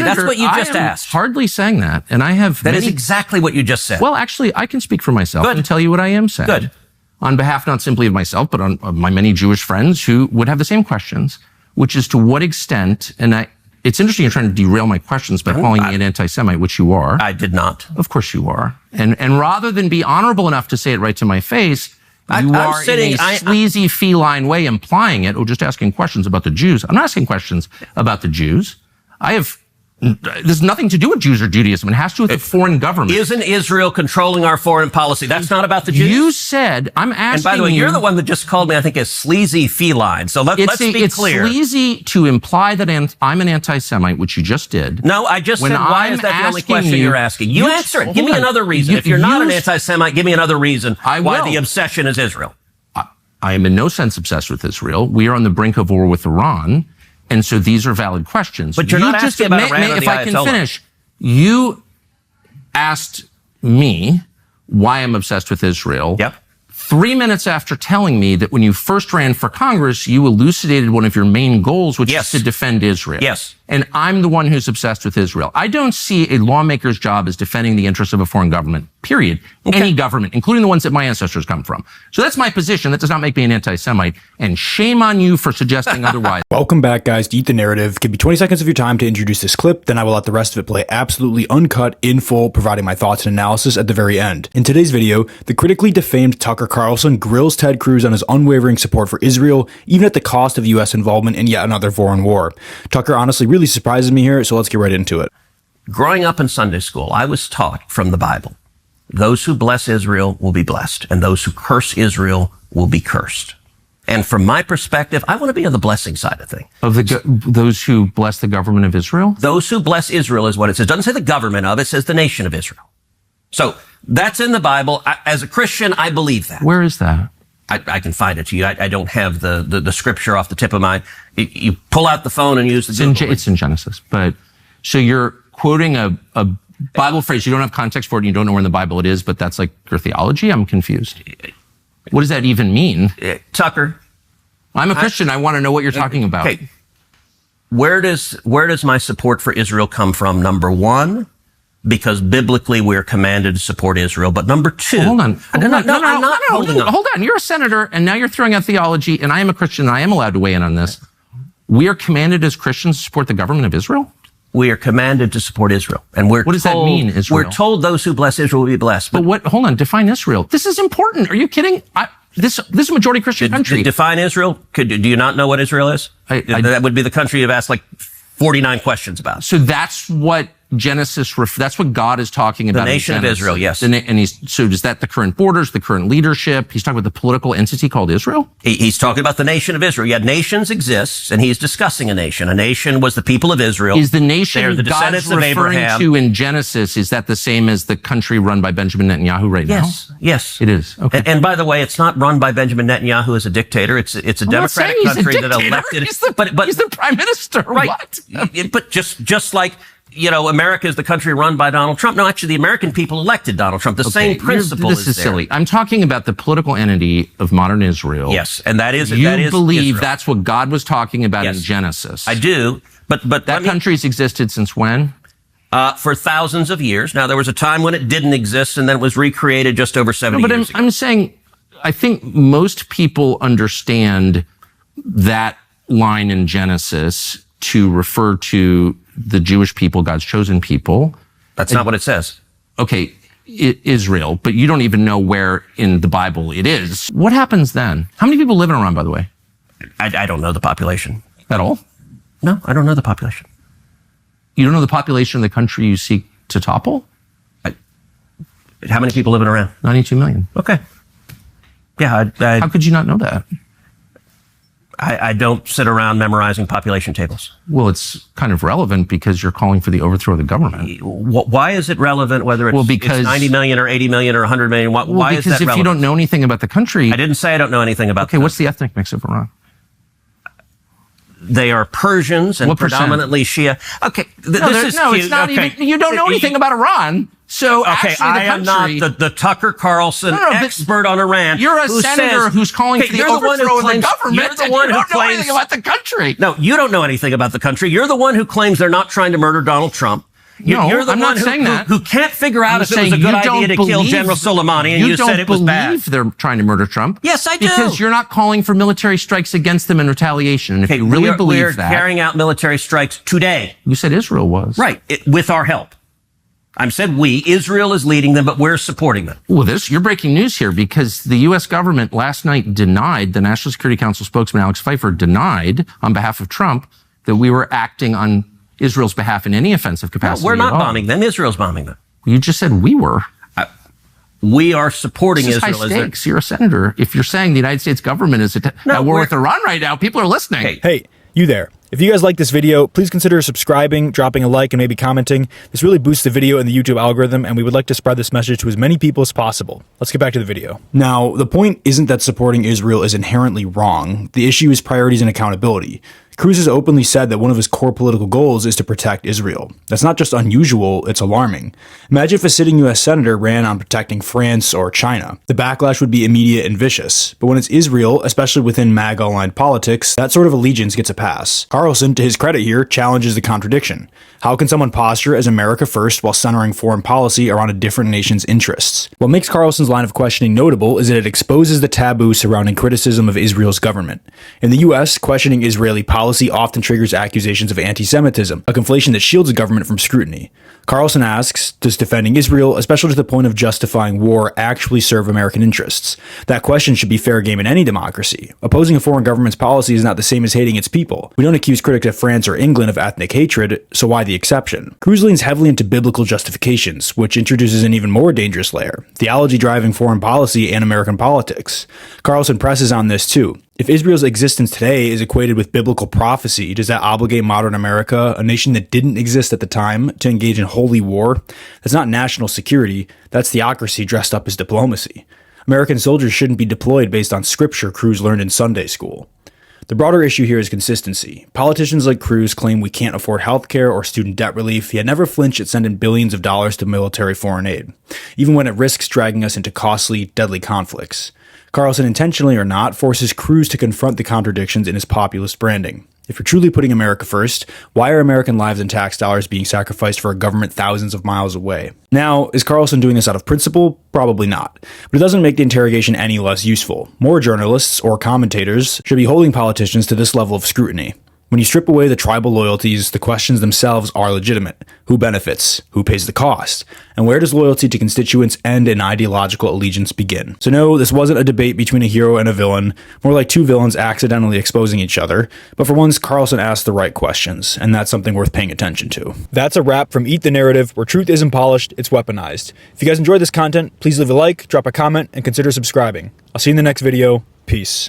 That's what you just asked. Hardly saying that. And I have That is exactly what you just said. Well, actually, I can speak for myself and tell you what I am saying. Good. On behalf not simply of myself, but on of my many Jewish friends who would have the same questions, which is to what extent, and it's interesting you're trying to derail my questions by calling me an anti-Semite, which you are. I did not. Of course you are. And rather than be honorable enough to say it right to my face, you are in a sleazy feline way implying it, or just asking questions about the Jews. I'm not asking questions about the Jews. There's nothing to do with Jews or Judaism. It has to do with the foreign government. Isn't Israel controlling our foreign policy? That's not about the Jews. You said, I'm asking you. And by the way, you're the one that just called me, I think, a sleazy feline. So let's be clear. It's sleazy to imply that I'm an anti-Semite, which you just did. No, I just said, why is that the only question you're asking? You answer it. Give me another reason. If you're not an anti-Semite, give me another reason why the obsession is Israel. I am in no sense obsessed with Israel. We are on the brink of war with Iran. And so these are valid questions. But you're not asking about Iran or the Ayatollah. If I can finish, you asked me why I'm obsessed with Israel. Yep. 3 minutes after telling me that when you first ran for Congress, you elucidated one of your main goals, which is to defend Israel. Yes. And I'm the one who's obsessed with Israel. I don't see a lawmaker's job as defending the interests of a foreign government, period. Okay. Any government, including the ones that my ancestors come from. So that's my position. That does not make me an anti-Semite. And shame on you for suggesting otherwise. Welcome back, guys, to Eat the Narrative. Give me 20 seconds of your time to introduce this clip, then I will let the rest of it play absolutely uncut, in full, providing my thoughts and analysis at the very end. In today's video, the critically defamed Tucker Carlson grills Ted Cruz on his unwavering support for Israel, even at the cost of U.S. involvement in yet another foreign war. Tucker honestly really surprises me here, so let's get right into it. Growing up in Sunday school, I was taught from the Bible, those who bless Israel will be blessed, and those who curse Israel will be cursed. And from my perspective, I want to be on the blessing side of things. Of those who bless the government of Israel? Those who bless Israel is what it says. It doesn't say the government of, it says the nation of Israel. So that's in the Bible. As a Christian, I believe that. Where is that? I can find it to you. I don't have the scripture off the tip of my. You pull out the phone and use the Google. It's in Genesis. But so you're quoting a Bible phrase. You don't have context for it. And you don't know where in the Bible it is, but that's like your theology. I'm confused. What does that even mean? Tucker. I'm a Christian. I want to know what you're talking about. Okay. Where does my support for Israel come from? Number one, because biblically we're commanded to support Israel. But number two, hold on. I'm not holding on. Hold on. You're a senator, and now you're throwing out theology, and I am a Christian, and I am allowed to weigh in on this. We are commanded as Christians to support the government of Israel? We are commanded to support Israel. And what does that mean, Israel? We're told those who bless Israel will be blessed. But hold on, define Israel. This is important. Are you kidding? This is a majority Christian country. Define Israel? Do you not know what Israel is? That would be the country you've asked like 49 questions about. So that's what Genesis, that's what God is talking about. The nation of Israel, yes. So is that the current borders, the current leadership? He's talking about the political entity called Israel? He's talking about the nation of Israel. Yet nations exist, and he's discussing a nation. A nation was the people of Israel. Is the nation They're the descendants God's of referring Abraham. to in Genesis, is that the same as the country run by Benjamin Netanyahu right now? Yes. It is. Okay. And by the way, it's not run by Benjamin Netanyahu as a dictator. It's a democratic country that elected. He's the prime minister. Right. What? But just like, America is the country run by Donald Trump. No, actually, the American people elected Donald Trump. The same principle is there. This is silly. I'm talking about the political entity of modern Israel. Yes, and that is You believe Israel. That's what God was talking about in Genesis. I do, but that country's existed since when? For thousands of years. Now, there was a time when it didn't exist, and then it was recreated just over 70 years ago. I'm saying, I think most people understand that line in Genesis to refer to the Jewish people, God's chosen people. That's not what it says. Okay, Israel, but you don't even know where in the Bible it is. What happens then? How many people live in Iran, by the way? I don't know the population. At all? No, I don't know the population. You don't know the population of the country you seek to topple? How many people live in Iran? 92 million. Okay. Yeah. How could you not know that? I don't sit around memorizing population tables. Well, it's kind of relevant because you're calling for the overthrow of the government. Why is it relevant whether it's 90 million or 80 million or 100 million? Why is that relevant? Because if you don't know anything about the country... I didn't say I don't know anything about Okay, what's the ethnic mix of Iran? They are Persians and predominantly Shia. Okay, this is cute. It's not even... You don't know anything about Iran. So okay, actually, I am not the Tucker Carlson expert on Iran. You're a senator who's calling for the overthrow of the government. You're the one who don't know anything about the country. No, you don't know anything about the country. You're the one who claims they're not trying to murder Donald Trump. You're the one who can't figure out if it was a good idea to kill General Soleimani, and you said it was bad. You don't believe they're trying to murder Trump? Yes, I do. Because you're not calling for military strikes against them in retaliation. And if you really believe that... We're carrying out military strikes today. You said Israel was. Right, with our help. I said we. Israel is leading them, but we're supporting them. Well, you're breaking news here, because the U.S. government last night denied, the National Security Council spokesman Alex Pfeiffer denied on behalf of Trump that we were acting on Israel's behalf in any offensive capacity. No, we're not bombing them. Israel's bombing them. You just said we were. We are supporting Israel. High stakes. You're a senator. If you're saying the United States government is at war with Iran right now, people are listening. Hey, you there. If you guys like this video, please consider subscribing, dropping a like, and maybe commenting. This really boosts the video in the YouTube algorithm, and we would like to spread this message to as many people as possible. Let's get back to the video. Now, the point isn't that supporting Israel is inherently wrong. The issue is priorities and accountability. Cruz has openly said that one of his core political goals is to protect Israel. That's not just unusual, it's alarming. Imagine if a sitting U.S. senator ran on protecting France or China. The backlash would be immediate and vicious. But when it's Israel, especially within MAGA-aligned politics, that sort of allegiance gets a pass. Carlson, to his credit here, challenges the contradiction. How can someone posture as America first while centering foreign policy around a different nation's interests? What makes Carlson's line of questioning notable is that it exposes the taboo surrounding criticism of Israel's government. In the U.S., questioning Israeli policy often triggers accusations of anti-Semitism, a conflation that shields the government from scrutiny. Carlson asks, does defending Israel, especially to the point of justifying war, actually serve American interests? That question should be fair game in any democracy. Opposing a foreign government's policy is not the same as hating its people. We don't accuse critics of France or England of ethnic hatred, so why the exception? Cruz leans heavily into biblical justifications, which introduces an even more dangerous layer, theology driving foreign policy and American politics. Carlson presses on this too. If Israel's existence today is equated with biblical prophecy, does that obligate modern America, a nation that didn't exist at the time, to engage in holy war? That's not national security, that's theocracy dressed up as diplomacy. American soldiers shouldn't be deployed based on scripture Cruz learned in Sunday school. The broader issue here is consistency. Politicians like Cruz claim we can't afford healthcare or student debt relief, yet never flinch at sending billions of dollars to military foreign aid, even when it risks dragging us into costly, deadly conflicts. Carlson, intentionally or not, forces Cruz to confront the contradictions in his populist branding. If you're truly putting America first, why are American lives and tax dollars being sacrificed for a government thousands of miles away? Now, is Carlson doing this out of principle? Probably not. But it doesn't make the interrogation any less useful. More journalists, or commentators, should be holding politicians to this level of scrutiny. When you strip away the tribal loyalties, the questions themselves are legitimate. Who benefits? Who pays the cost? And where does loyalty to constituents end and ideological allegiance begin? So no, this wasn't a debate between a hero and a villain, more like two villains accidentally exposing each other. But for once, Carlson asked the right questions, and that's something worth paying attention to. That's a wrap from Eat the Narrative, where truth isn't polished, it's weaponized. If you guys enjoyed this content, please leave a like, drop a comment, and consider subscribing. I'll see you in the next video. Peace.